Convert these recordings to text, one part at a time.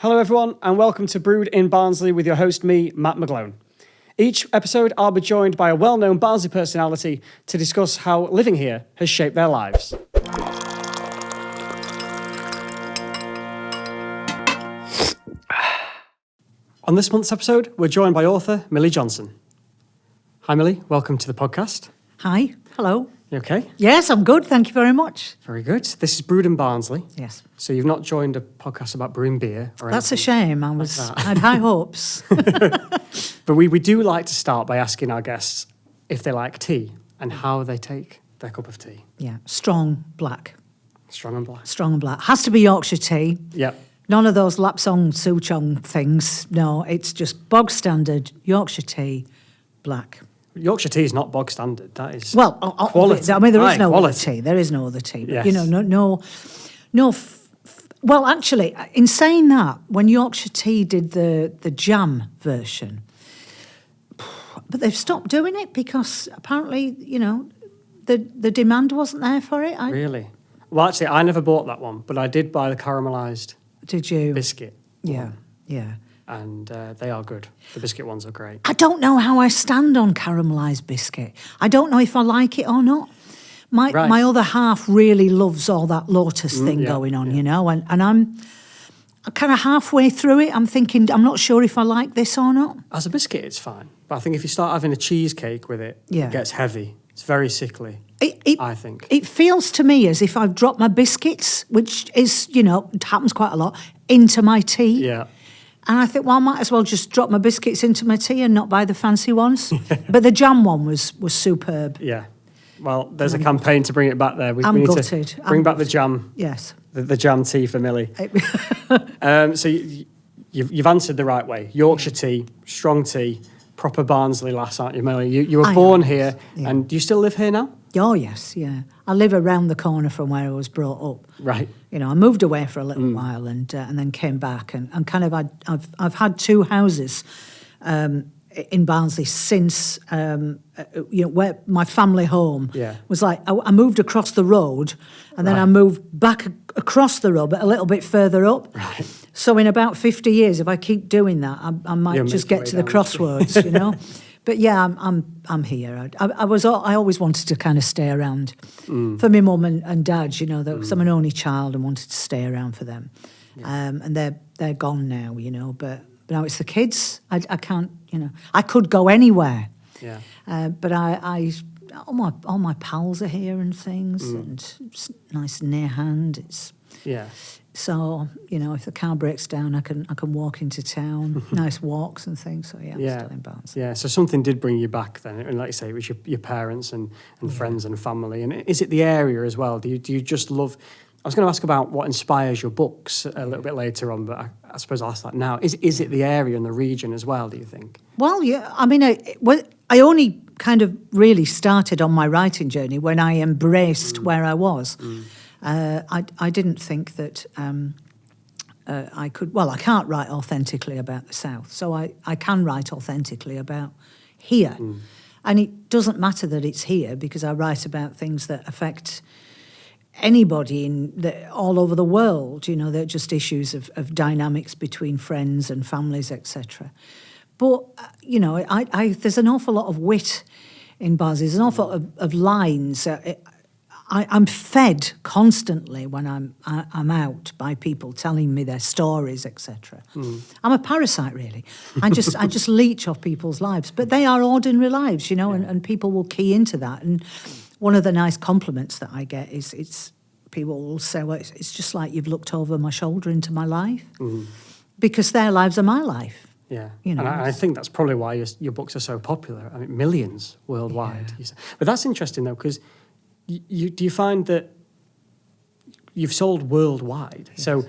Hello everyone and welcome to Brewed in Barnsley with your host me, Matt McGlone. Each episode I'll be joined by a well-known Barnsley personality to discuss how living here has shaped their lives. On this month's episode, we're joined by author Millie Johnson. Hi Millie, welcome to the podcast. Hi, hello. You okay? Yes, I'm good, thank you very much. Very good. This is Brewed in Barnsley. Yes. So you've not joined a podcast about brewing beer or That's a anything shame, I had high hopes. But we do like to start by asking our guests if they like tea and how they take their cup of tea. Yeah, strong black. Strong and black. Strong and black. Has to be Yorkshire tea. Yep. None of those Lapsang Souchong things. No, it's just bog standard Yorkshire tea, black. Yorkshire tea is not bog standard. That is Well, quality. I mean, there is no quality. other tea. There is no other tea. But, Yes. you know, well, actually, in saying that, when Yorkshire Tea did the jam version, but they've stopped doing it because apparently, you know, the demand wasn't there for it. Really? Well, actually, I never bought that one, but I did buy the caramelised Did you? biscuit. Yeah, one, yeah. and they are good. The biscuit ones are great. I don't know how I stand on caramelised biscuit. I don't know if I like it or not. My other half really loves all that lotus thing going on, you know, and I'm kind of halfway through it. I'm thinking, I'm not sure if I like this or not. As a biscuit, it's fine. But I think if you start having a cheesecake with it, Yeah. it gets heavy. It's very sickly, I think. It feels to me as if I've dropped my biscuits, which is, you know, it happens quite a lot, into my tea. Yeah. And I think, well, I might as well just drop my biscuits into my tea and not buy the fancy ones. But the jam one was superb. Yeah. Well, there's a campaign to bring it back there. We I'm need gutted. to bring back the jam. Yes. The jam tea for Millie. So you've answered the right way. Yorkshire tea, strong tea, proper Barnsley lass, aren't you, Millie? You were born here, and do you still live here now? Oh, yes, yeah. I live around the corner from where I was brought up. Right. You know, I moved away for a little while and then came back and kind of I've had two houses in Barnsley since you know, where my family home was like. I moved across the road and then I moved back across the road, but a little bit further up. Right. So in about 50 years, if I keep doing that, I might just get to the crossroads, you know. But yeah, I'm here. I always wanted to kind of stay around for my mum and dad. You know, because I'm an only child and wanted to stay around for them. Yeah. And they're gone now. You know, but now it's the kids. I can't. You know, I could go anywhere. Yeah. But all my pals are here and things, and it's nice and near hand. It's So, you know, if the car breaks down, I can walk into town, nice walks and things. So, yeah, I'm still in Barnsley. Yeah, so something did bring you back then. And like you say, it was your parents and friends and family. And is it the area as well? Do you just love... I was going to ask about what inspires your books a little bit later on, but I suppose I'll ask that now. Is it the area and the region as well, do you think? Well, yeah, I mean, I only kind of really started on my writing journey when I embraced where I was. I didn't think that I could... Well, I can't write authentically about the South, so I can write authentically about here. And it doesn't matter that it's here because I write about things that affect anybody all over the world. You know, they're just issues of dynamics between friends and families, etc. But, you know, there's an awful lot of wit in Barnsley. There's an awful lot of lines. I'm fed constantly when I'm out by people telling me their stories, etc. I'm a parasite, really. I just leech off people's lives, but they are ordinary lives, you know, and people will key into that. And one of the nice compliments that I get is people will say, "Well, it's just like you've looked over my shoulder into my life," because their lives are my life. Yeah, you know, and I think that's probably why your books are so popular. I mean, millions worldwide. Yeah. But that's interesting though, because do you find that you've sold worldwide? Yes. So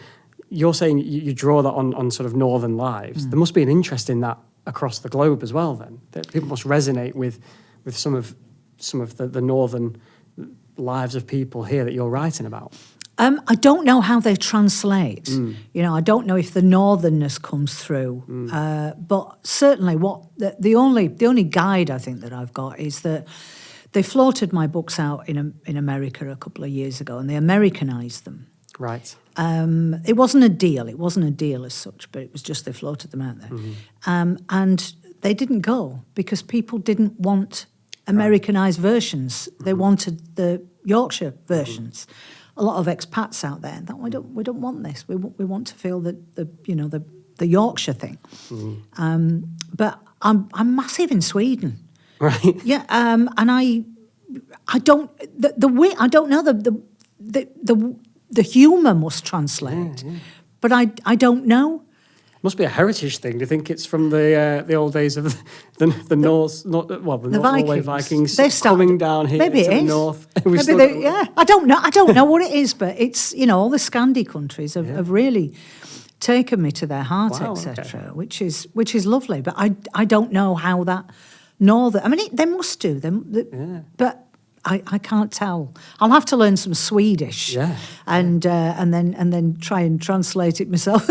you're saying you draw that on sort of northern lives. There must be an interest in that across the globe as well. Then that people must resonate with some of the northern lives of people here that you're writing about. I don't know how they translate. You know, I don't know if the northernness comes through. But certainly, the only guide I think that I've got is that they floated my books out in America a couple of years ago, and they Americanized them. Right. It wasn't a deal. It wasn't a deal as such, but it was just they floated them out there. And they didn't go because people didn't want Americanized versions. They wanted the Yorkshire versions. A lot of expats out there that we don't want this. We want to feel the Yorkshire thing. But I'm massive in Sweden. Right. Yeah. And I don't the way I don't know the humour must translate, but I don't know. Must be a heritage thing. Do you think it's from the old days of the Norse, Norway Vikings They started, coming down here maybe to it the is. north? I don't know. I don't know what it is, but it's all the Scandi countries have really taken me to their heart, etc. Which is lovely. But I don't know how that northern. I mean, they must do them, but. I can't tell. I'll have to learn some Swedish, and then try and translate it myself.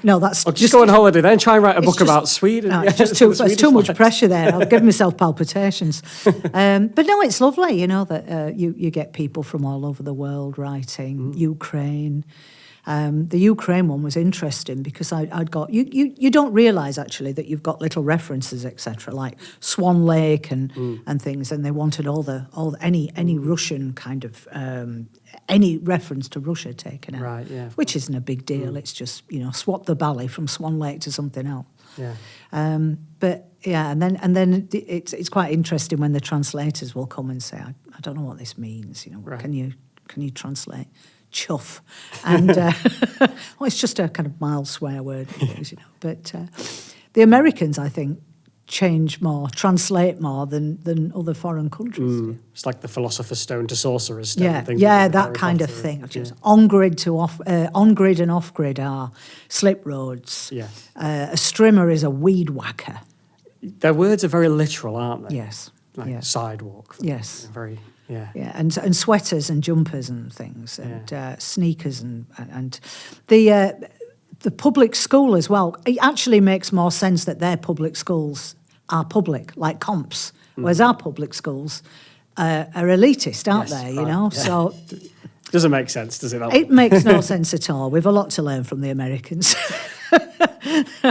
No, that's just go on holiday then. Try and write a book about Sweden. No, it's just it's too much pressure there. I'll give myself palpitations. But no, it's lovely. That you get people from all over the world writing. Ukraine. The Ukraine one was interesting because I'd got you don't realise actually that you've got little references etc. like Swan Lake and things, and they wanted any Russian kind of any reference to Russia taken out, right? Yeah, which isn't a big deal. It's just swap the bally from Swan Lake to something else. Yeah. But yeah, and then it's quite interesting when the translators will come and say, I don't know what this means. Right. Can you translate? Chuff, and it's just a kind of mild swear word, But the Americans, I think, translate more than other foreign countries. It's like the Philosopher's Stone to Sorcerer's Stone. That kind of thing. On grid and off grid are slip roads. Yes. A strimmer is a weed whacker. Their words are very literal, aren't they? Yes. Like sidewalk. Yes. Very. Yeah. Yeah, and sweaters and jumpers and things, and sneakers and the public school as well. It actually makes more sense that their public schools are public, like comps, whereas our public schools are elitist, aren't they? Yeah. So doesn't make sense, does it? It makes no sense at all. We've a lot to learn from the Americans.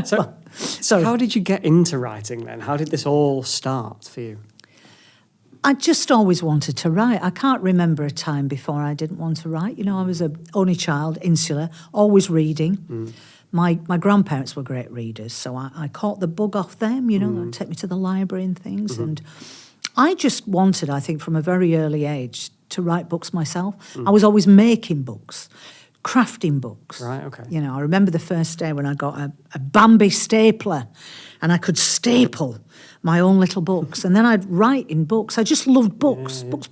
So how did you get into writing then? How did this all start for you? I just always wanted to write. I can't remember a time before I didn't want to write. I was an only child, insular, always reading. My grandparents were great readers, so I caught the bug off them, they'd take me to the library and things. And I just wanted, I think, from a very early age to write books myself. I was always making books, crafting books. Right, okay. I remember the first day when I got a Bambi stapler and I could staple my own little books, and then I'd write in books. I just loved books, books.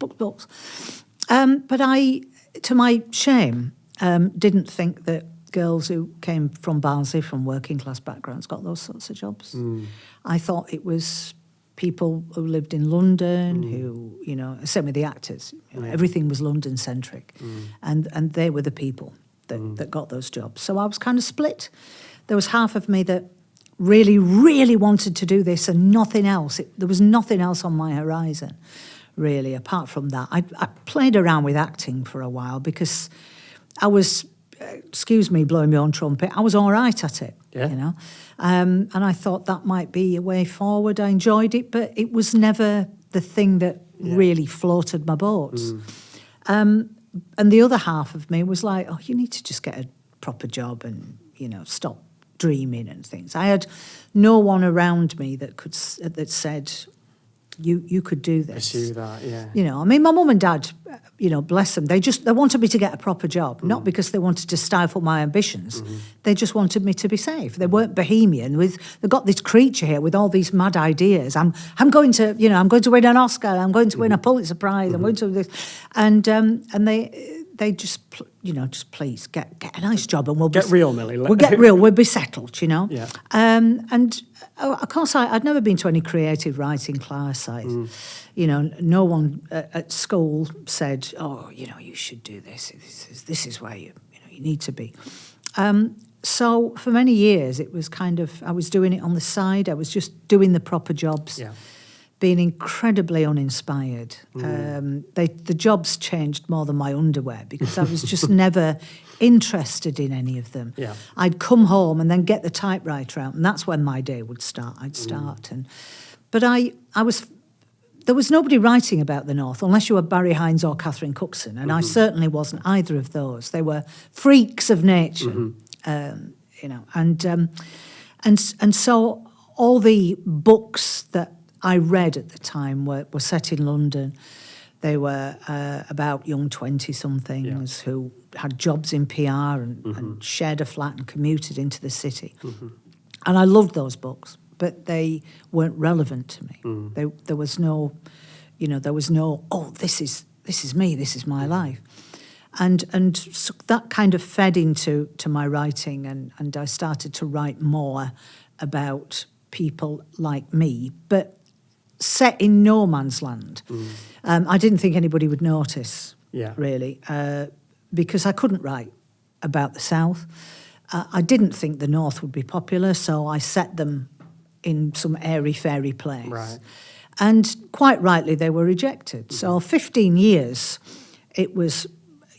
But I, to my shame, didn't think that girls who came from Barnsley, from working class backgrounds, got those sorts of jobs. I thought it was people who lived in London, who, same with the actors. Everything was London centric, and they were the people that got those jobs. So I was kind of split. There was half of me that really, really wanted to do this and nothing else. There was nothing else on my horizon, really, apart from that. I played around with acting for a while because I was, excuse me, blowing my own trumpet, I was all right at it, and I thought that might be a way forward. I enjoyed it, but it was never the thing that really floated my boats. And the other half of me was like, you need to just get a proper job and, stop dreaming and things. I had no one around me that said you could do this. Pursue that, yeah. I mean, my mum and dad, bless them. They wanted me to get a proper job, not because they wanted to stifle my ambitions. They just wanted me to be safe. They weren't bohemian. They've got this creature here with all these mad ideas. I'm going to win an Oscar. I'm going to win a Pulitzer Prize. I'm going to this, and they just please get a nice job and we'll get real, Millie. We'll get real. We'll be settled, Yeah. And of course, I'd never been to any creative writing class. No one at school said, you should do this. This is where you need to be. So for many years, it was kind of, I was doing it on the side. I was just doing the proper jobs. Yeah. been incredibly uninspired. The jobs changed more than my underwear because I was just never interested in any of them. Yeah. I'd come home and then get the typewriter out, and that's when my day would start. But there was nobody writing about the North unless you were Barry Hines or Catherine Cookson, and I certainly wasn't either of those. They were freaks of nature, and so all the books that I read at the time were set in London. They were about young 20-somethings who had jobs in PR and shared a flat and commuted into the city. And I loved those books, but they weren't relevant to me. There was no, oh, this is me, this is my life. And so that kind of fed into my writing, and I started to write more about people like me, but set in no man's land. I didn't think anybody would notice, really, because I couldn't write about the South. I didn't think the North would be popular, so I set them in some airy-fairy place. Right. And quite rightly, they were rejected. So 15 years, it was,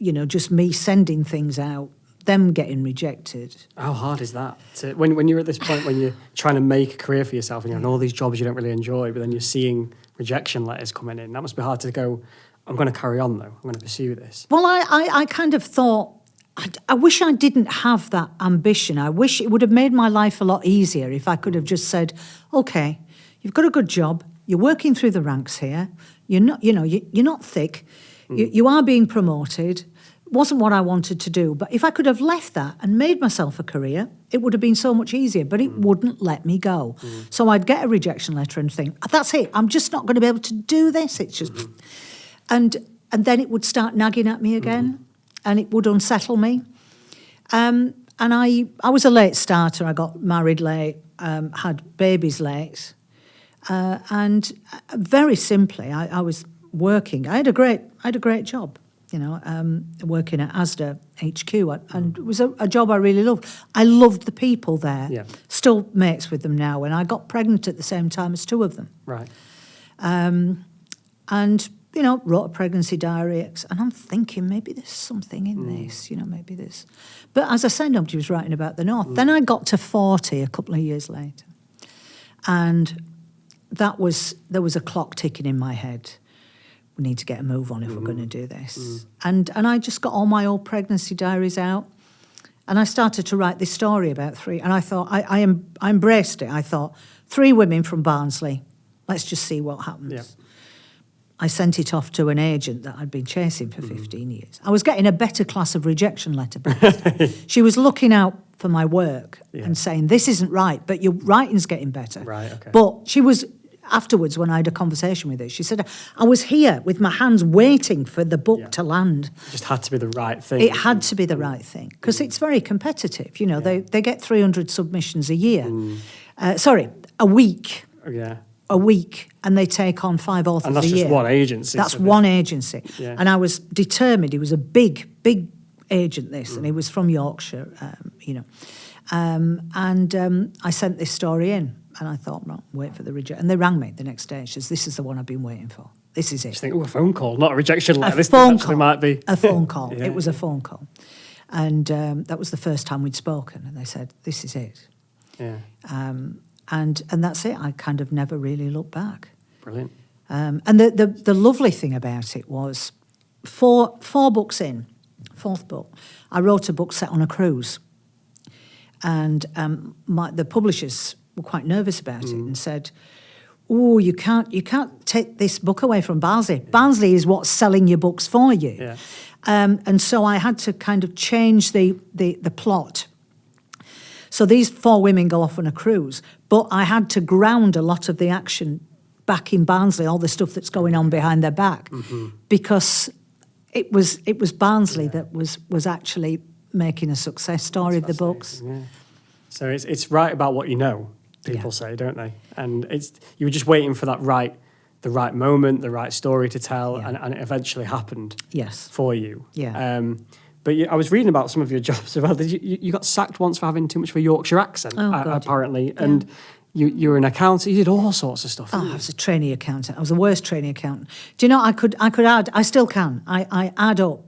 just me sending things out, them getting rejected. How hard is that? When you're at this point, when you're trying to make a career for yourself and you're in all these jobs you don't really enjoy, but then you're seeing rejection letters coming in, that must be hard to go, I'm going to carry on though, I'm going to pursue this. Well, I kind of thought, I wish I didn't have that ambition. I wish it would have made my life a lot easier if I could have just said, okay, you've got a good job, you're working through the ranks here, you're not, you're not thick, you are being promoted. Wasn't what I wanted to do, but if I could have left that and made myself a career, it would have been so much easier, but it wouldn't let me go. So I'd get a rejection letter and think, that's it, I'm just not going to be able to do this. It's just, and then it would start nagging at me again, and it would unsettle me. And I was a late starter. I got married late, had babies late, and very simply, I was working. I had a great job. Working at Asda HQ, and it was a job I really loved. I loved the people there. Yeah. Still mates with them now, and I got pregnant at the same time as two of them. Right. And wrote a pregnancy diary, and I'm thinking maybe there's something in this, maybe this. But as I said, nobody was writing about the North. Then I got to 40 a couple of years later, and there was a clock ticking in my head. We need to get a move on if we're going to do this. And I just got all my old pregnancy diaries out, and I started to write this story about three. And I thought, I embraced it. I thought, 3 women from Barnsley. Let's just see what happens. Yeah. I sent it off to an agent that I'd been chasing for 15 years. I was getting a better class of rejection letter back. She was looking out for my work and saying, this isn't right, but your writing's getting better. Right, okay. But she was... Afterwards, when I had a conversation with her, she said, I was here with my hands waiting for the book to land. It just had to be the right thing. It had to be the right thing, because it's very competitive. They get 300 submissions a year. A week. Yeah. A week, and they take on 5 authors a year. And that's just one agency. That's one agency. Yeah. And I was determined. He was a big agent, and he was from Yorkshire, I sent this story in. And I thought, well, wait for the rejection. And they rang me the next day. She says, this is the one I've been waiting for. This is it. Just think, a phone call, not a rejection letter. This actually might be. A phone call. It was a phone call. And that was the first time we'd spoken. And they said, this is it. Yeah. And that's it. I kind of never really looked back. Brilliant. And the lovely thing about it was, four books in, 4th book, I wrote a book set on a cruise. And the publishers were quite nervous about it and said, "Oh, you can't take this book away from Barnsley. Barnsley is what's selling your books for you." Yeah. And so I had to kind of change the plot. So these 4 women go off on a cruise, but I had to ground a lot of the action back in Barnsley, all the stuff that's going on behind their back, because it was Barnsley that was actually making a success story of the books. Yeah. So it's right about what you know. People say, don't they? And you were just waiting for the right moment, the right story to tell, and it eventually happened. Yes. For you. Yeah. But I was reading about some of your jobs as well. You got sacked once for having too much of a Yorkshire accent, apparently. Yeah. And you were an accountant. You did all sorts of stuff. Oh, I was a trainee accountant. I was the worst trainee accountant. Do you know, I could add, I still can. I add up,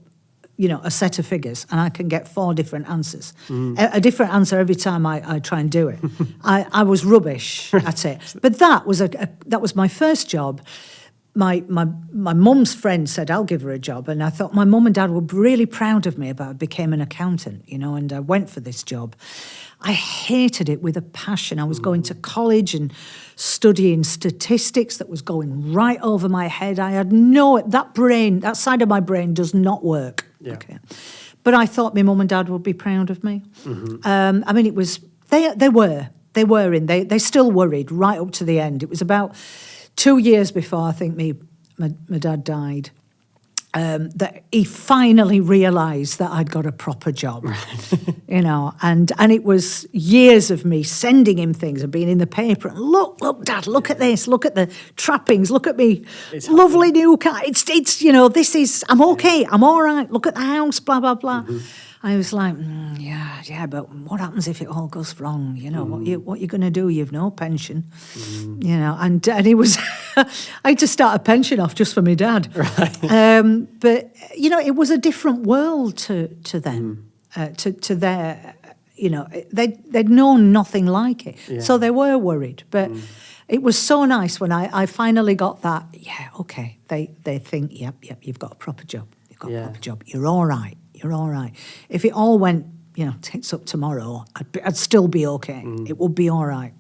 a set of figures, and I can get 4 different answers. A different answer every time I try and do it. I was rubbish at it. But that was my first job. My mum's friend said, I'll give her a job. And I thought my mum and dad were really proud of me about I became an accountant, and I went for this job. I hated it with a passion. I was going to college and studying statistics that was going right over my head. I had that side of my brain does not work. Yeah. Okay. But I thought my mum and dad would be proud of me. It was, they still worried right up to the end. It was about 2 years before I think my dad died, that he finally realised that I'd got a proper job, and it was years of me sending him things and being in the paper. And look, Dad, look at this, look at the trappings, look at me, lovely new car. It's this is, I'm okay, I'm all right. Look at the house, blah blah blah. I was like, yeah, but what happens if it all goes wrong? What you going to do? You've no pension, and he was, I had to start a pension off just for my dad. Right. But, it was a different world to them, to their, they'd known nothing like it. Yeah. So they were worried. But it was so nice when I finally got that, okay, they think, yep, you've got a proper job. You've got a proper job. You're all right. You're all right. If it all went, tits up tomorrow, I'd still be okay. It would be all right.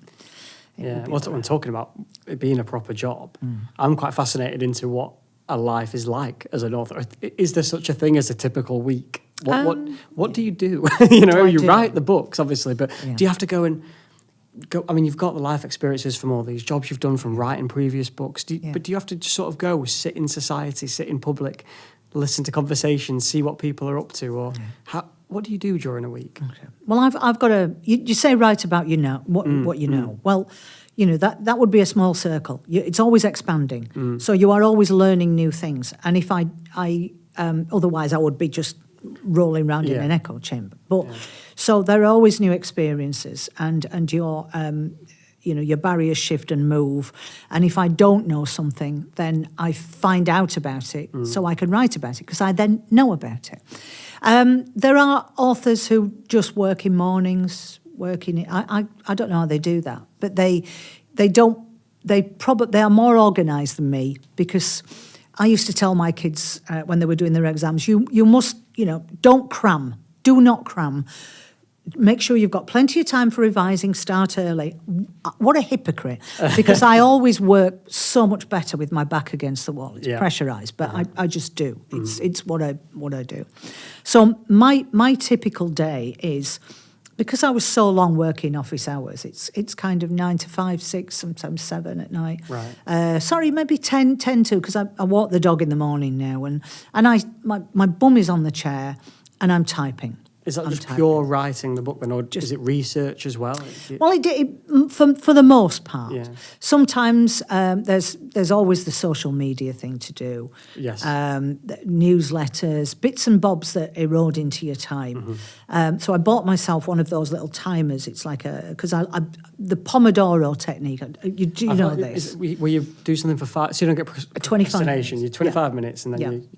What I'm talking about, it being a proper job, I'm quite fascinated into what a life is like as an author. Is there such a thing as a typical week? What do you do? You write the books, obviously, but do you have to go? I mean, you've got the life experiences from all these jobs you've done from writing previous books. But do you have to just sort of go sit in society, sit in public, listen to conversations, see what people are up to, or what do you do during a week? Okay. Well, I've got you say write about what you know. Well, that would be a small circle. It's always expanding, so you are always learning new things. And if I otherwise I would be just rolling around in an echo chamber. But so there are always new experiences, and your barriers shift and move. And if I don't know something, then I find out about it so I can write about it because I then know about it. There are authors who just work in mornings, I don't know how they do that, but they are more organised than me, because I used to tell my kids when they were doing their exams, you must, don't cram, do not cram. Make sure you've got plenty of time for revising, start early. What a hypocrite, because I always work so much better with my back against the wall. It's pressurised, but I just do. It's what I do. So my typical day is, because I was so long working office hours, it's kind of 9 to 5, 6, sometimes 7 at night. Right. Maybe 10 to, because I walk the dog in the morning now, and my bum is on the chair and I'm typing. Is that just pure writing the book then, or is it research as well? Well, for the most part. Yeah. Sometimes there's always the social media thing to do. Yes. Newsletters, bits and bobs that erode into your time. So I bought myself one of those little timers. It's like because the Pomodoro technique. You know this? Where you do something for 5, so you don't get 25 minutes. You're 25 minutes, and then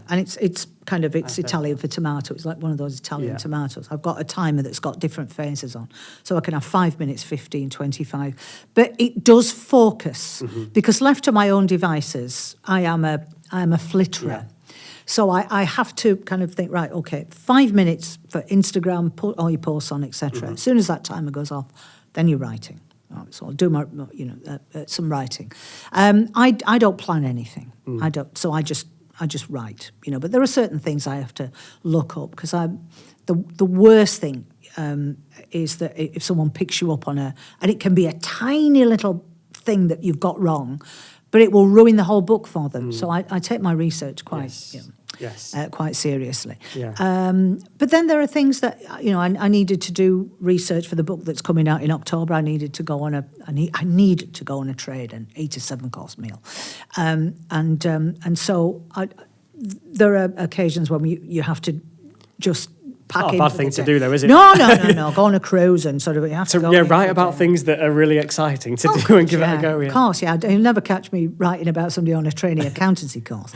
and it's kind of Italian for tomato. It's like one of those Italian tomatoes. I've got a timer that's got different phases on, so I can have 5 minutes, 15, 25. But it does focus, because left to my own devices, I am a flitterer. Yeah. So I have to kind of think, right, okay, 5 minutes for Instagram, put all your posts on, etc. As soon as that timer goes off, then you're writing. So I'll do my, some writing. I don't plan anything. I don't. So I just write. But there are certain things I have to look up, because the worst thing is that if someone picks you up on and it can be a tiny little thing that you've got wrong, but it will ruin the whole book for them. So I take my research quite seriously. Yeah. But then there are things that I needed to do research for the book that's coming out in October. I needed to go on a trade and eat a 7-course meal, and so there are occasions when you have to just packing. Not a bad thing to do, though, is it? No. Go on a cruise and sort of you have to go. Yeah, write about things that are really exciting to do and give it a go. Yeah. Of course, yeah. You'll never catch me writing about somebody on a trainee accountancy course.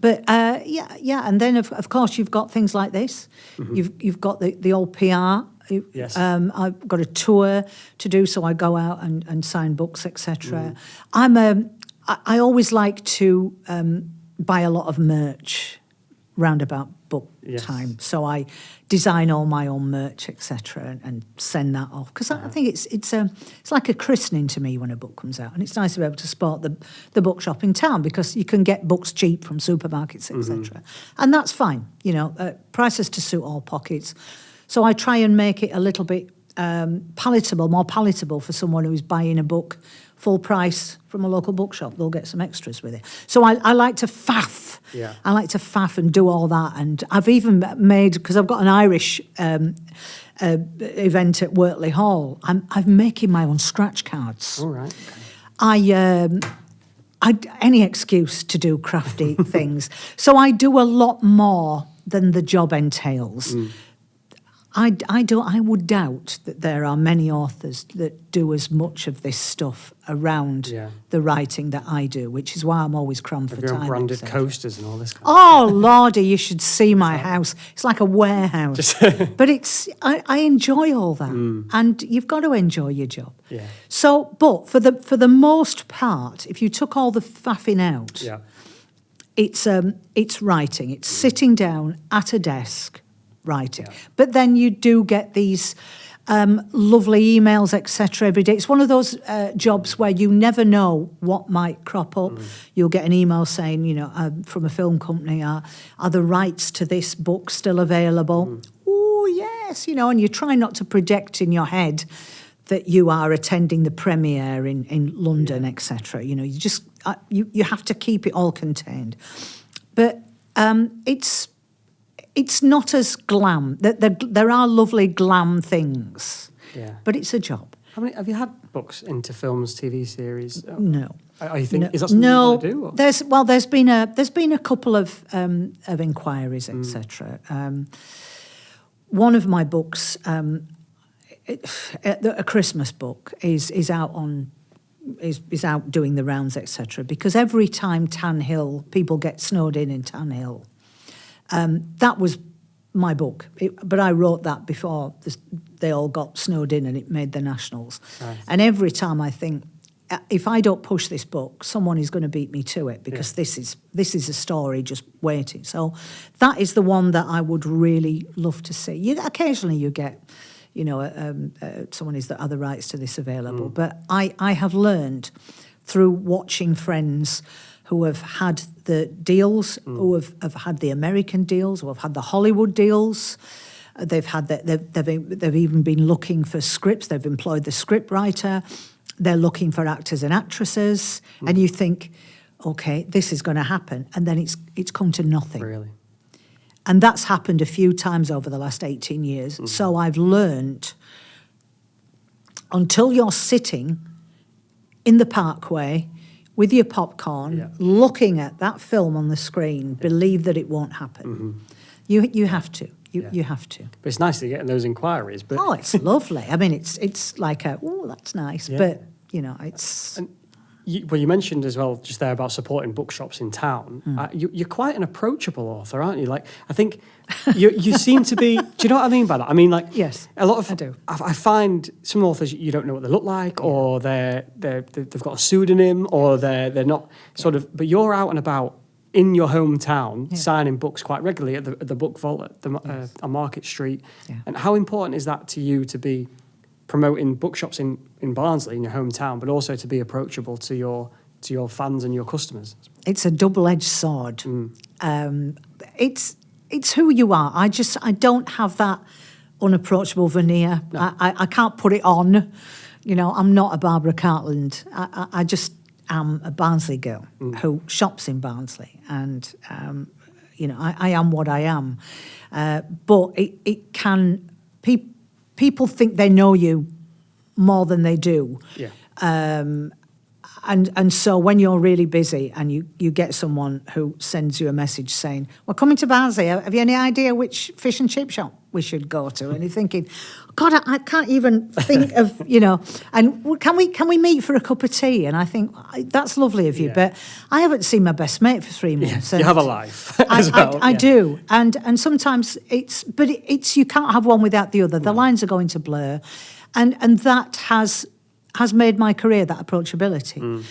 But and then of course you've got things like this. You've got the old PR. Yes. I've got a tour to do, so I go out and sign books, etc. I always like to buy a lot of merch round about book time, so I design all my own merch, etc., and send that off because I think it's like a christening to me when a book comes out, and it's nice to be able to support the bookshop in town because you can get books cheap from supermarkets, etc., and that's fine. Prices to suit all pockets. So I try and make it a little bit more palatable for someone who's buying a book full price from a local bookshop. They'll get some extras with it. So I like to faff. Yeah. I like to faff and do all that. And I've even made, because I've got an Irish event at Wortley Hall, I'm making my own scratch cards. All right. Okay. Any excuse to do crafty things. So I do a lot more than the job entails. I would doubt that there are many authors that do as much of this stuff around the writing that I do, which is why I'm always crammed for time. Branded coasters and all this kind of stuff. Lordy, you should see my house. It's like a warehouse. But I enjoy all that. And you've got to enjoy your job. Yeah. So, but for the most part, if you took all the faffing out, it's writing. It's sitting down at a desk, writing. But then you do get these lovely emails, etc. every day. It's one of those jobs where you never know what might crop up. You'll get an email saying, from a film company, are the rights to this book still available? Oh, yes, and you try not to project in your head that you are attending the premiere in London, etc. You just you have to keep it all contained. But it's not as glam. There are lovely glam things, but it's a job. How many have you had books into films, TV series? No. Are you think is that something you want to do? Or? There's been a couple of inquiries, etc. One of my books, a Christmas book, is out doing the rounds, etc. Because every time people get snowed in Tan Hill. That was my book, but I wrote that before they all got snowed in and it made the nationals. Nice. And every time I think, if I don't push this book, someone is going to beat me to it because this is a story just waiting. So that is the one that I would really love to see. Occasionally you get, someone is the other rights to this available, but I have learned through watching friends who have had the deals, who have had the American deals, who have had the Hollywood deals. They've even been looking for scripts. They've employed the script writer. They're looking for actors and actresses. And you think, okay, this is going to happen. And then it's come to nothing. Really? And that's happened a few times over the last 18 years. So I've learned, until you're sitting in the Parkway with your popcorn, looking at that film on the screen, believe that it won't happen. You have to. You have to. But it's nice to get those inquiries. But it's lovely. I mean, it's like that's nice. Yeah. But it's. And you mentioned as well just there about supporting bookshops in town. You're quite an approachable author, aren't you? Like, I think you seem to be. Do you know what I mean by that? I mean, like, yes, a lot of. I do. I find some authors you don't know what they look like, or they've got a pseudonym, or they're not sort of. But you're out and about in your hometown, signing books quite regularly at the book vault on Market Street. Yeah. And how important is that to you to be promoting bookshops in Barnsley, in your hometown, but also to be approachable to your fans and your customers? It's a double-edged sword. It's who you are. I don't have that unapproachable veneer. No. I can't put it on. I'm not a Barbara Cartland. I just am a Barnsley girl who shops in Barnsley, and I am what I am. But it can. People think they know you more than they do. Yeah. And so when you're really busy and you get someone who sends you a message saying, "We're coming to Barnsley. Have you any idea which fish and chip shop we should go to?" And you're thinking, "God, I can't even think of, and can we meet for a cup of tea?" And I think that's lovely of you, but I haven't seen my best mate for 3 months. Yeah, you have a life as well. I do, and sometimes it's you can't have one without the other. The lines are going to blur, and that has made my career, that approachability.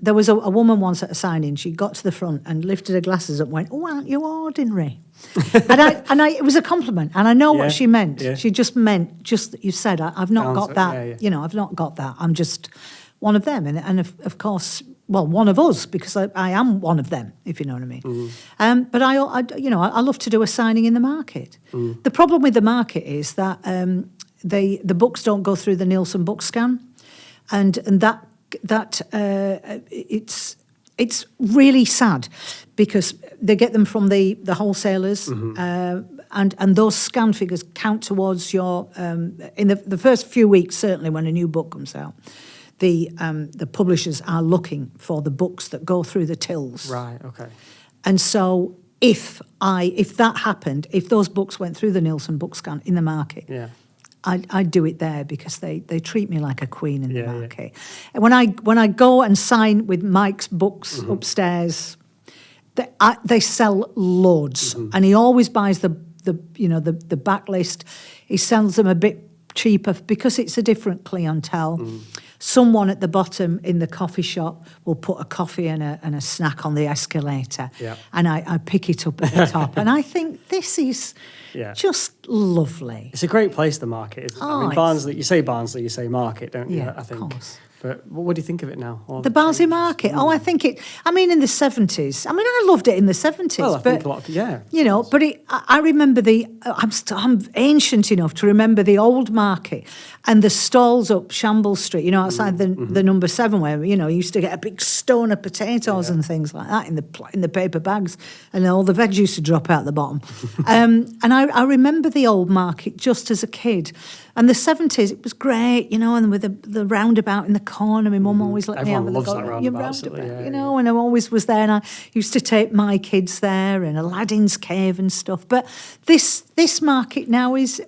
There was a woman once at a signing. She got to the front and lifted her glasses up and went, "Oh, aren't you ordinary?" and it was a compliment, and I know what she meant. Yeah. She just meant that you said, "I've not got that. I've not got that. I'm just one of them." And of course, well, one of us, because I am one of them, if you know what I mean. But I love to do a signing in the market. The problem with the market is that the books don't go through the Nielsen book scan. And that it's really sad because they get them from the wholesalers, and those scan figures count towards your in the first few weeks, certainly when a new book comes out. The publishers are looking for the books that go through the tills. Right. Okay. And so if that happened, if those books went through the Nielsen book scan in the market. Yeah. I'd do it there because they treat me like a queen in the market. And when I go and sign with Mike's books upstairs, they sell loads, and he always buys the backlist. He sells them a bit cheaper because it's a different clientele. Someone at the bottom in the coffee shop will put a coffee and a snack on the escalator, and I pick it up at the top, and I think this is just lovely. It's a great place, the market, isn't it? I mean, Barnsley, you say market, don't you? Yeah, I think. Of course. But what do you think of it now? The Barnsley Market. I think it. I mean, in the 70s. I mean, I loved it in the 70s. Well, I think a lot of, but I remember I'm ancient enough to remember the old market and the stalls up Shambles Street. Outside the number 7, where you used to get a big stone of potatoes and things like that in the paper bags, and all the veg used to drop out the bottom. And I remember the old market just as a kid. And the 70s, it was great, and with the roundabout in the corner, my mum always let me have a look at your roundabout, and I always was there, and I used to take my kids there, and Aladdin's Cave and stuff. But this market now is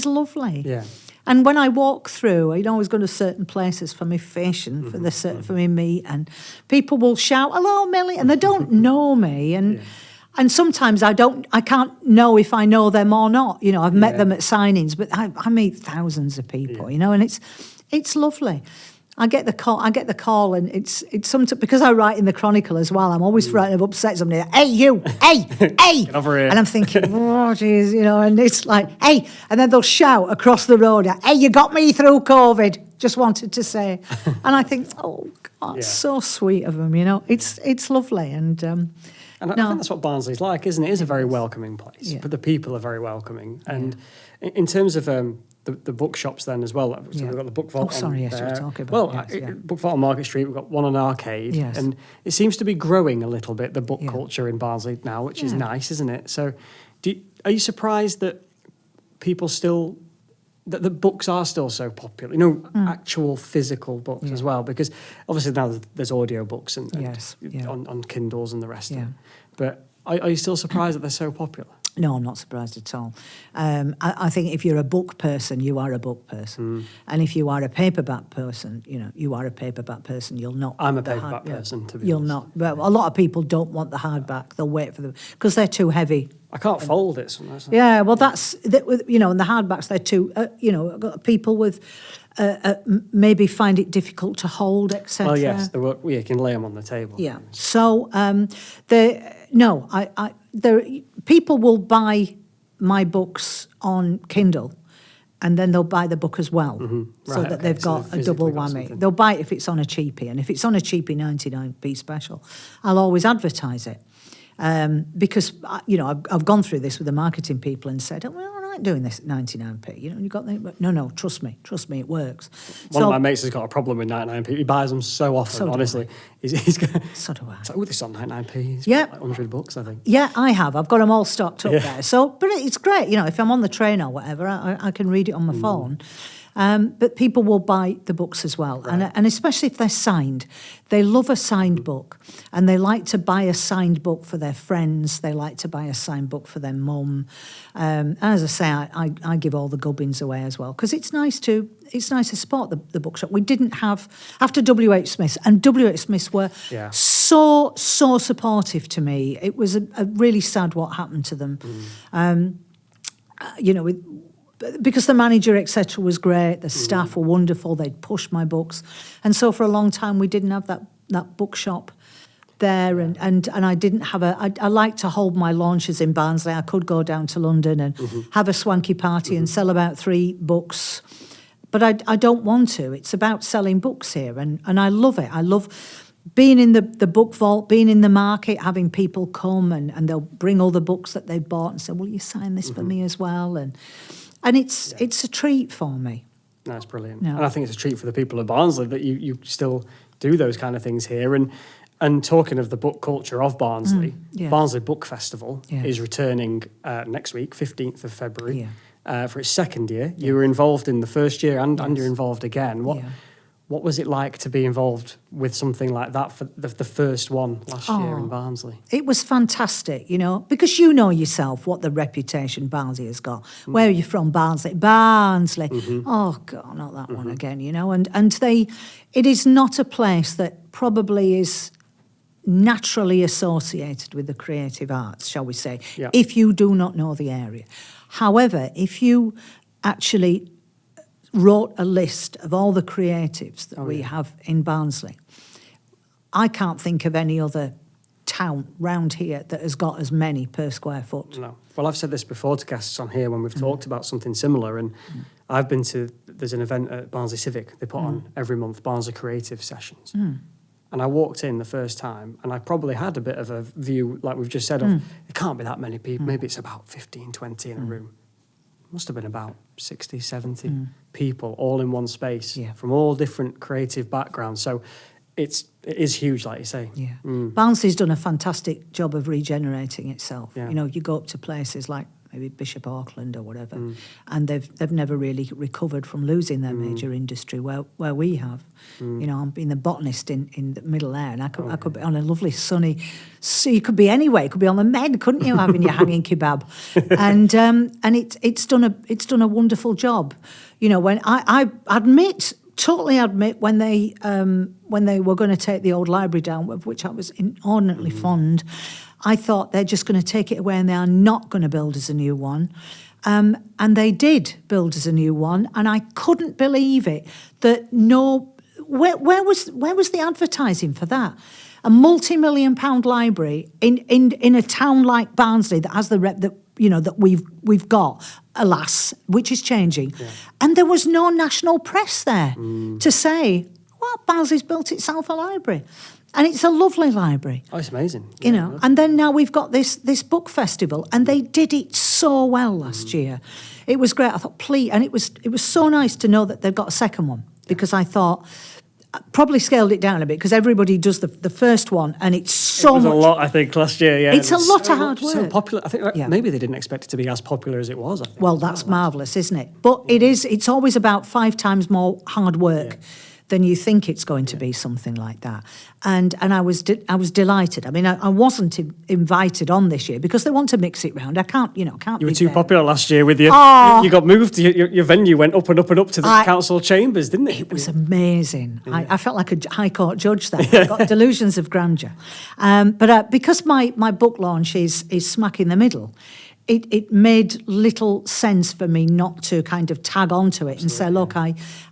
lovely. Yeah. And when I walk through, I always go to certain places for my fish and for my meat, and people will shout, "Hello, Millie," and they don't know me, and sometimes I can't know if I know them or not. I've met them at signings, but I meet thousands of people, and it's lovely. I get the call, and it's sometimes because I write in the Chronicle as well. I'm always frightened of upset somebody. "Hey, you! Hey! Get over here!" And I'm thinking, "Oh, geez," and it's like, "Hey!" And then they'll shout across the road, "Hey, you got me through COVID. Just wanted to say." And I think, "Oh God, it's so sweet of them." It's lovely, and I think that's what Barnsley's like, isn't it? It is a very welcoming place, but the people are very welcoming. And in terms of the bookshops then as well, so we've got the Book Vault on there. Yes, we're talking about Book Vault on Market Street, we've got one on Arcade, and it seems to be growing a little bit, the book culture in Barnsley now, which is nice, isn't it? So are you surprised that people still... that the books are still so popular, actual physical books as well, because obviously now there's audio books and on Kindles and the rest of it. But are you still surprised that they're so popular? No, I'm not surprised at all. I think if you're a book person, you are a book person. And if you are a paperback person, you are a paperback person. You'll not... I'm a paperback person, to be honest. You'll not... Well, a lot of people don't want the hardback. They'll wait for them because they're too heavy. I can't fold it sometimes. Yeah, well, that's... and the hardbacks, they're too... people with... maybe find it difficult to hold, etc. Well, yes, you can lay them on the table. Yeah. So, people will buy my books on Kindle, and then they'll buy the book as well, so that they've got a double whammy. They'll buy it if it's on a cheapie, and if it's on a cheapie 99p special, I'll always advertise it. Because I've gone through this with the marketing people and said, "Oh, well, all right, doing this at 99p. You got the no, trust me, it works." One of my mates has got a problem with 99p. He buys them so often. So honestly, so do I. It's like, "Oh, this is on 99p." It's yeah, like 100 books, I think. Yeah, I have. I've got them all stocked up there. So, but it's great. If I'm on the train or whatever, I can read it on my phone. But people will buy the books as well, and especially if they're signed. They love a signed book, and they like to buy a signed book for their friends. They like to buy a signed book for their mum. As I say, I give all the gubbins away as well, because it's nice to support the bookshop. We didn't have, after W.H. Smith's, and W.H. Smith's were so supportive to me. It was a really sad what happened to them. Because the manager, etc., was great, the staff were wonderful, they'd push my books. And so for a long time we didn't have that bookshop there, and I didn't have I like to hold my launches in Barnsley. I could go down to London and have a swanky party and sell about 3 books. But I don't want to. It's about selling books here, and I love it. I love being in the book vault, being in the market, having people come and they'll bring all the books that they've bought and say, will you sign this for me as well? And it's a treat for me. That's brilliant. No. And I think it's a treat for the people of Barnsley that you still do those kind of things here. And talking of the book culture of Barnsley, Barnsley Book Festival is returning next week, 15th of February, for its second year. You were involved in the first year and you're involved again. What was it like to be involved with something like that for the first one last year in Barnsley? It was fantastic, because you know yourself what the reputation Barnsley has got. Where are you from, Barnsley? Barnsley. Oh, God, not that one again, And it is not a place that probably is naturally associated with the creative arts, shall we say, if you do not know the area. However, if you actually wrote a list of all the creatives that we have in Barnsley, I can't think of any other town round here that has got as many per square foot. No. Well, I've said this before to guests on here when we've talked about something similar, and I've been to, there's an event at Barnsley Civic, they put on every month, Barnsley Creative Sessions. And I walked in the first time and I probably had a bit of a view, like we've just said, of it can't be that many people, maybe it's about 15, 20 in a room. Must have been about 60, 70 people all in one space from all different creative backgrounds. So it is huge, like you say. Barnsley's done a fantastic job of regenerating itself. You go up to places like maybe Bishop Auckland or whatever, and they've never really recovered from losing their major industry where we have. I'm being the botanist in the middle there, and I could be on a lovely sunny. So you could be anywhere. You could be on the Med, couldn't you, having your hanging kebab? And it's done a wonderful job. When I totally admit when they were going to take the old library down, of which I was inordinately fond, I thought they're just going to take it away and they are not going to build us a new one. And they did build us a new one, and I couldn't believe it. Where was the advertising for that? A multi-million-pound library in a town like Barnsley that has the rep that we've got, alas, which is changing. And there was no national press there to say, well, Barnsley's built itself a library. And it's a lovely library. Oh, it's amazing. And then now we've got this book festival, and they did it so well last year. It was great. I thought, please, and it was so nice to know that they've got a second one, because I thought, probably scaled it down a bit, because everybody does the first one, and it's so much. It was a lot, I think, last year. It's a lot of hard work. So popular. I think maybe they didn't expect it to be as popular as it was. I think. Well, that's marvellous, isn't it? But it is. It's always about 5 times more hard work than you think it's going to be, something like that. And I was delighted. I mean, I wasn't invited on this year because they want to mix it round. I can't. You were too popular last year with your. You got moved. Your venue went up and up and up to the council chambers, didn't it? It was amazing. I felt like a high court judge there. I got delusions of grandeur. But because my book launch is smack in the middle, it made little sense for me not to kind of tag onto it and say, look,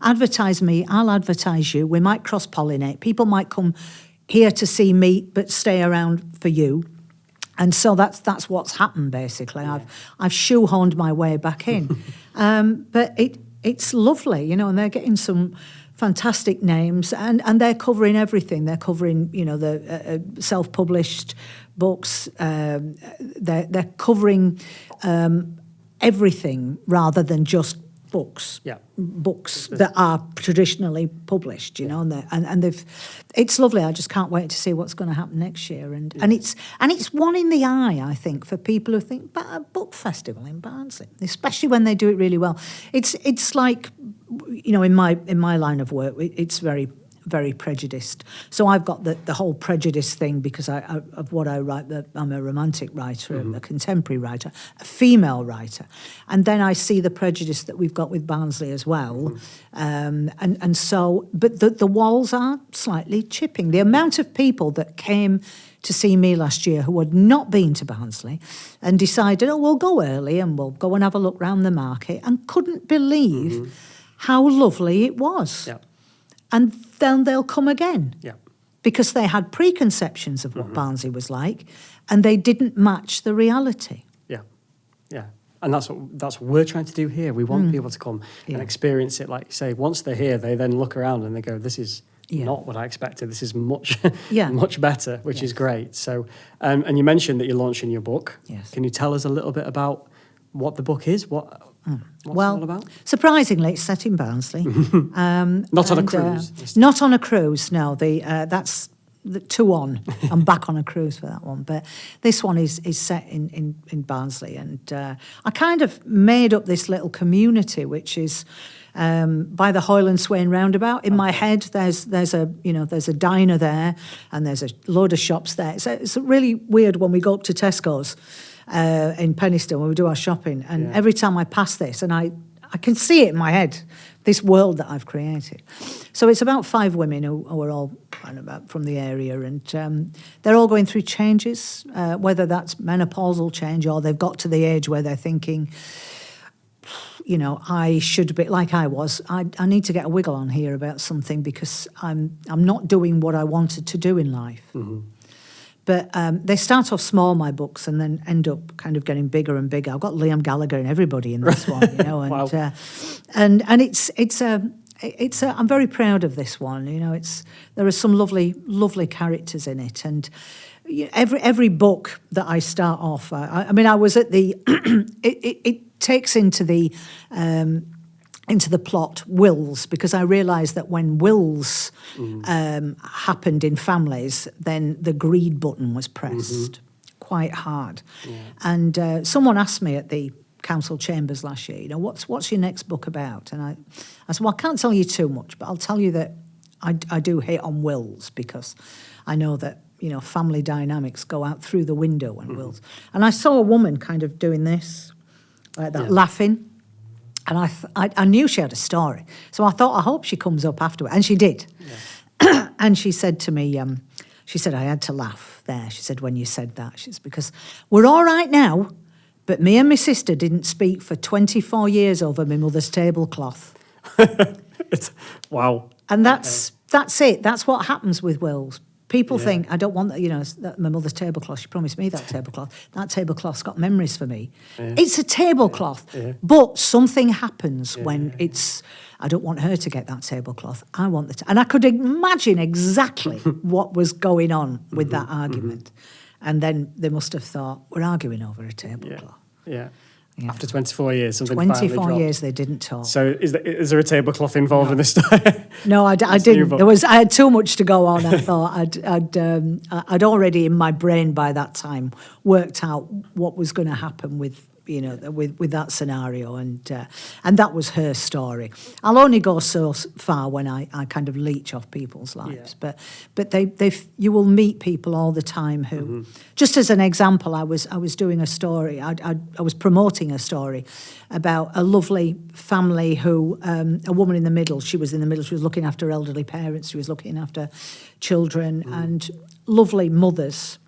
advertise me, I'll advertise you. We might cross-pollinate. People might come here to see me, but stay around for you. And so that's what's happened, basically. I've shoehorned my way back in. But it's lovely, and they're getting some fantastic names, and they're covering everything. They're covering, the self-published books. They're covering everything rather than just books. Yeah. Books that are traditionally published, you know, and they've. It's lovely. I just can't wait to see what's going to happen next year, and it's one in the eye, I think, for people who think about a book festival in Barnsley, especially when they do it really well. It's like, you know, in my line of work, it's very, very prejudiced. So I've got the whole prejudice thing because of what I write. That I'm a romantic writer, a contemporary writer, a female writer, and then I see the prejudice that we've got with Barnsley as well. And so, but the walls are slightly chipping. The amount of people that came to see me last year who had not been to Barnsley and decided, we'll go early and we'll go and have a look round the market, and couldn't believe how lovely it was. Yeah. And then they'll come again. Yeah. Because they had preconceptions of what Barnsley was like, and they didn't match the reality. Yeah. Yeah. And that's what we're trying to do here. We want people to come and experience it. Like you say, once they're here, they then look around and they go, this is not what I expected. This is much much better, which is great. So, and you mentioned that you're launching your book. Yes. Can you tell us a little bit about what the book is? What's it all about? Surprisingly, it's set in Barnsley. Not on a cruise. Not on a cruise, no. That's the 2 on. I'm back on a cruise for that one. But this one is set in Barnsley. And I kind of made up this little community, which is by the Hoyle and Swain roundabout. In my head, there's a diner there, and there's a load of shops there. It's really weird when we go up to Tesco's in Penistone when we do our shopping, and every time I pass this, and I can see it in my head, this world that I've created. So it's about 5 women who are all from the area, and they're all going through changes, whether that's menopausal change or they've got to the age where they're thinking, you know, I should be like I was. I need to get a wiggle on here about something because I'm not doing what I wanted to do in life. But they start off small, my books, and then end up kind of getting bigger and bigger. I've got Liam Gallagher and everybody in this one, you know, and Wow. and it's I'm very proud of this one. You know, there are some lovely characters in it, and every book that I start off, I mean, I was at the it takes into the plot wills, because I realised that when wills happened in families, then the greed button was pressed quite hard. Yeah. And someone asked me at the council chambers last year, you know, what's your next book about? And I said, well, I can't tell you too much, but I'll tell you that I do hit on wills, because I know that, you know, family dynamics go out through the window when wills. And I saw a woman kind of doing this, like that, laughing. And I knew she had a story. So I thought, I hope she comes up afterward. And she did. Yeah. And she said to me, she said, I had to laugh there. She said, when you said that, she said, because we're all right now, but me and my sister didn't speak for 24 years over my mother's tablecloth. Wow. And that's it. That's what happens with wills. People think, I don't want that, you know, my mother's tablecloth. She promised me that tablecloth. That tablecloth's got memories for me. Yeah. It's a tablecloth. Yeah. But something happens when I don't want her to get that tablecloth. I want and I could imagine exactly what was going on with that argument. And then they must have thought, we're arguing over a tablecloth. Yeah. After 24 years, something 24 years they didn't talk. So is there a tablecloth involved in this story? No, I didn't. I had too much to go on. I thought I'd already in my brain by that time worked out what was going to happen with, you know, with that scenario, and that was her story. I'll only go so far when I kind of leech off people's lives, but you will meet people all the time who, just as an example, I was doing a story. I was promoting a story about a lovely family who a woman in the middle. She was in the middle. She was looking after elderly parents. She was looking after children and lovely mothers.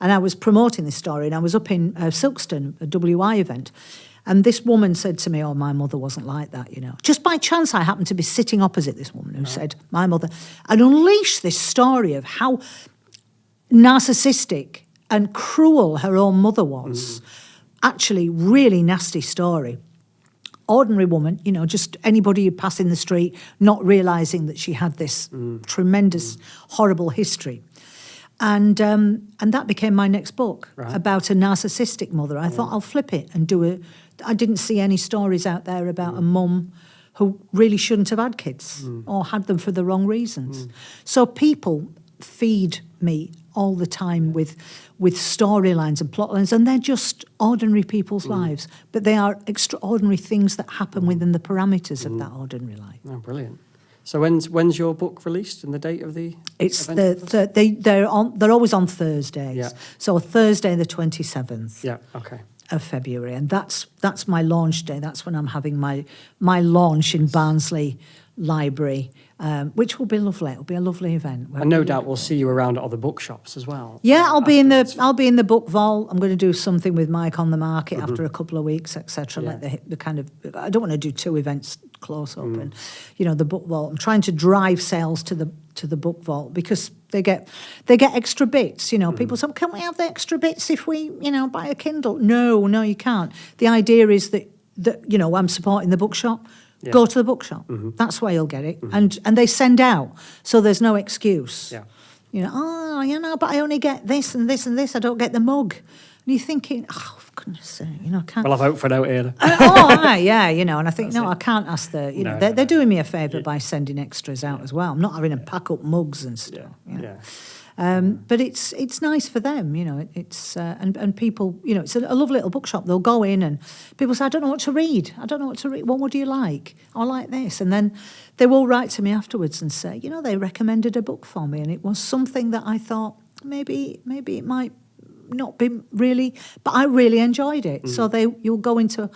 And I was promoting this story, and I was up in Silkstone, a WI event, and this woman said to me, oh, my mother wasn't like that, you know. Just by chance, I happened to be sitting opposite this woman who said, my mother, and unleashed this story of how narcissistic and cruel her own mother was. Actually, really nasty story. Ordinary woman, you know, just anybody who'd pass in the street, not realising that she had this tremendous, horrible history. And that became my next book Right. about a narcissistic mother. I thought I'll flip it and I didn't see any stories out there about a mum who really shouldn't have had kids or had them for the wrong reasons. So people feed me all the time with storylines and plot lines, and they're just ordinary people's lives, but they are extraordinary things that happen within the parameters of that ordinary life. Oh, brilliant. So when's your book released and the date of the It's event? they're always on Thursdays. Yeah. So Thursday the 27th. Yeah, okay. Of February, and that's my launch day. That's when I'm having my launch in Barnsley Library, which will be lovely. It'll be a lovely event. And no doubt we'll see you around at other bookshops as well. Yeah, I'll be in the book vault. I'm going to do something with Mike on the Market after a couple of weeks, etc. Yeah. Like the kind of, I don't want to do two events close up, and the book vault. I'm trying to drive sales to the book vault because they get extra bits. People say, "Can we have the extra bits if we buy a Kindle?" No, you can't. The idea is that I'm supporting the bookshop. Yeah. Go to the bookshop. That's where you'll get it, and they send out, so there's no excuse. Yeah. But I only get this and this and this. I don't get the mug. And you're thinking, oh, for goodness sake, I can't. Well, I've voted for no here. Yeah, and I think, That's it. I can't ask No, they're doing me a favour by sending extras out as well. I'm not having to pack up mugs and stuff. Yeah. But it's nice for them, it's and people, it's a lovely little bookshop. They'll go in and people say, I don't know what to read. Well, what do you like? I like this. And then they will write to me afterwards and say, they recommended a book for me, and it was something that I thought maybe it might not be really, but I really enjoyed it. So you'll go into...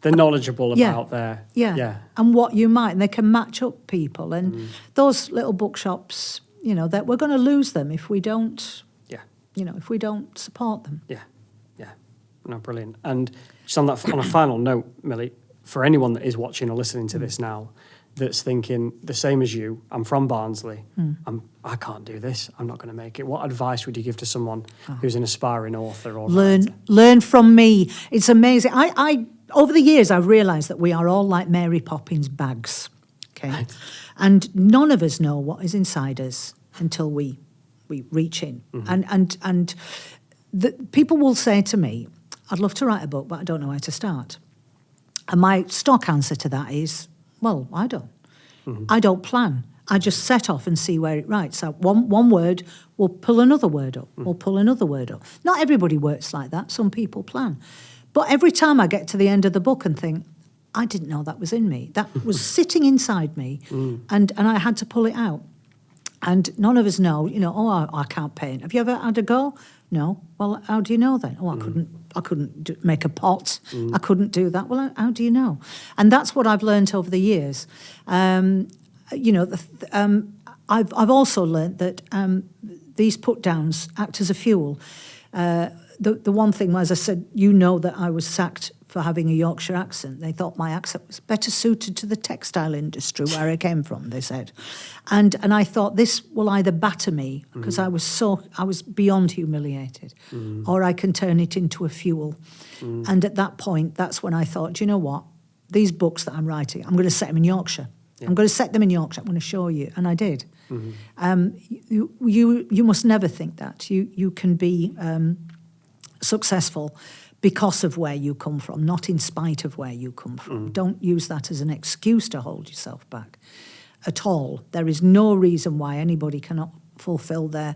They're knowledgeable about their... Yeah, and what you might, and they can match up people. And those little bookshops... that we're going to lose them if we don't, if we don't support them. Yeah. No, brilliant. And just on a final note, Millie, for anyone that is watching or listening to this now, that's thinking the same as you, I'm from Barnsley, I can't do this, I'm not going to make it. What advice would you give to someone who's an aspiring author or writer? Learn from me. It's amazing. I over the years, I've realised that we are all like Mary Poppins bags. Okay. Right. And none of us know what is inside us until we reach in. And the people will say to me, I'd love to write a book, but I don't know where to start. And my stock answer to that is, well, I don't. I don't plan. I just set off and see where it writes. So one word will pull another word up, will pull another word up. Not everybody works like that. Some people plan. But every time I get to the end of the book and think, I didn't know that was in me. That was sitting inside me, and I had to pull it out. And none of us know, I can't paint. Have you ever had a go? No. Well, how do you know then? I couldn't make a pot. I couldn't do that. Well, how do you know? And that's what I've learned over the years. I've also learned that these put downs act as a fuel. The one thing, as I said, that I was sacked for having a Yorkshire accent. They thought my accent was better suited to the textile industry where I came from, they said. And I thought this will either batter me, because I was beyond humiliated, or I can turn it into a fuel. And at that point, that's when I thought, do you know what? These books that I'm writing, I'm going to set them in Yorkshire. Yeah. I'm going to set them in Yorkshire. I'm going to show you. And I did. You must never think that. You can be successful because of where you come from, not in spite of where you come from. Don't use that as an excuse to hold yourself back at all. There is no reason why anybody cannot fulfill their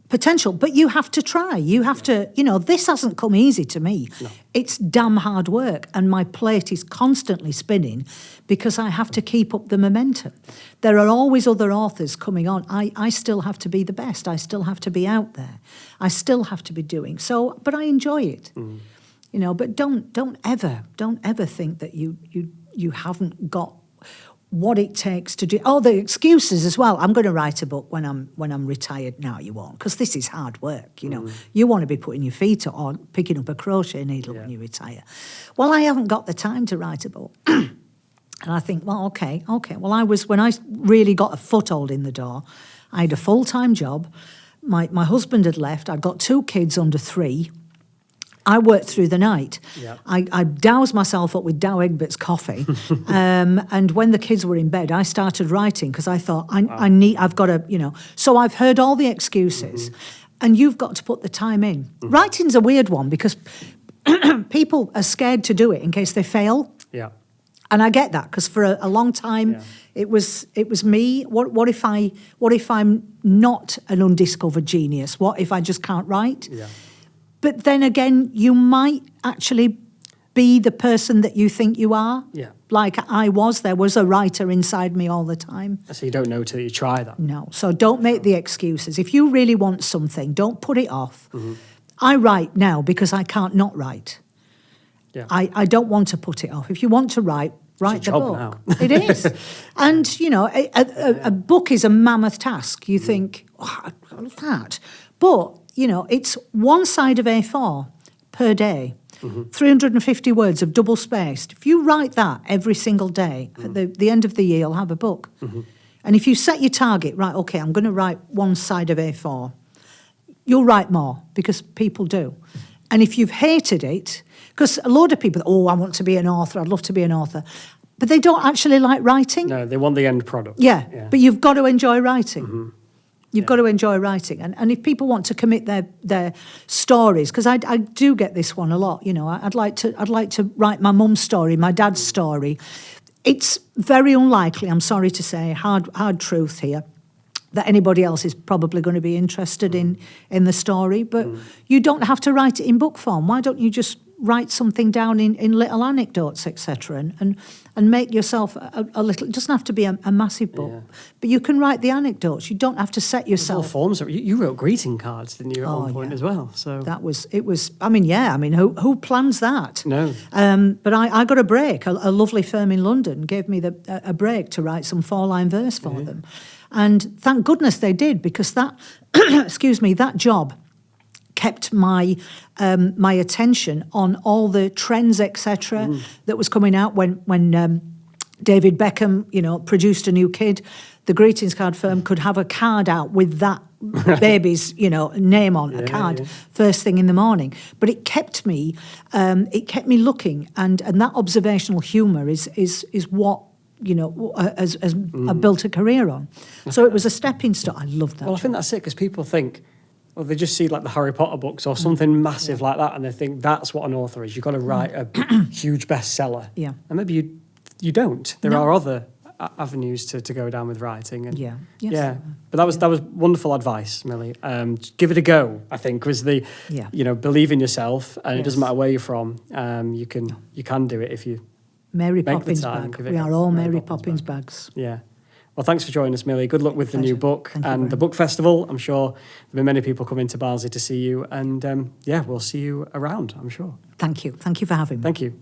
potential, but you have to try. You have to, this hasn't come easy to me. No. It's damn hard work, and my plate is constantly spinning because I have to keep up the momentum. There are always other authors coming on. I still have to be the best. I still have to be out there. I still have to be doing so, but I enjoy it. But don't ever think that you haven't got what it takes to do. Oh, the excuses as well. I'm going to write a book when I'm retired. No, you won't, because this is hard work. You want to be putting your feet up or picking up a crochet needle when you retire. Well, I haven't got the time to write a book. And I think, well, okay. Well, when I really got a foothold in the door, I had a full-time job. My husband had left. I'd got 2 kids under 3. I worked through the night. Yeah. I doused myself up with Dow Egbert's coffee. And when the kids were in bed, I started writing because I thought, I've got to, So I've heard all the excuses and you've got to put the time in. Writing's a weird one because people are scared to do it in case they fail. Yeah. And I get that because for a long time it was me. What if I'm not an undiscovered genius? What if I just can't write? Yeah. But then again, you might actually be the person that you think you are. Yeah. Like I was. There was a writer inside me all the time. So you don't know till you try that. No. So don't make the excuses. If you really want something, don't put it off. I write now because I can't not write. Yeah. I don't want to put it off. If you want to write the book. Now. It is. And, a book is a mammoth task. You think, I've got that. But, it's one side of A4 per day, 350 words of double-spaced. If you write that every single day, at the end of the year, you'll have a book. And if you set your target, right, okay, I'm going to write one side of A4, you'll write more because people do. And if you've hated it, because a lot of people, I want to be an author, I'd love to be an author, but they don't actually like writing. No, they want the end product. Yeah. But you've got to enjoy writing. You've got to enjoy writing. And if people want to commit their stories, because I do get this one a lot, I'd like to write my mum's story, my dad's story. It's very unlikely, I'm sorry to say, hard truth here, that anybody else is probably going to be interested in the story, but you don't have to write it in book form. Why don't you just write something down in little anecdotes, etc., and make yourself a little. It doesn't have to be a massive book, but you can write the anecdotes. You don't have to set yourself. Forms. You wrote greeting cards, didn't you, at one point as well? So it was. I mean, who plans that? No. But I got a break. A lovely firm in London gave me a break to write some 4-line verse for them. And thank goodness they did, because that, that job kept my attention on all the trends, etc., that was coming out when David Beckham, produced a new kid. The greetings card firm could have a card out with that baby's, name on a card first thing in the morning. But it kept me looking, and that observational humour is what. Has I built a career on. So it was a stepping stone. I love that. Well, I think that's it, because people think, they just see like the Harry Potter books or something massive like that, and they think that's what an author is. You've got to write a huge bestseller. Yeah. And maybe you don't. There are other avenues to go down with writing. And But that was wonderful advice, Millie. Give it a go, I think, was the believe in yourself, and it doesn't matter where you're from. You can do it if you Mary Poppins bag. We are all Mary Poppins bags. Yeah. Well, thanks for joining us, Millie. Good luck with the new book and the book festival. I'm sure there'll be many people coming to Barnsley to see you. And we'll see you around, I'm sure. Thank you. Thank you for having me. Thank you.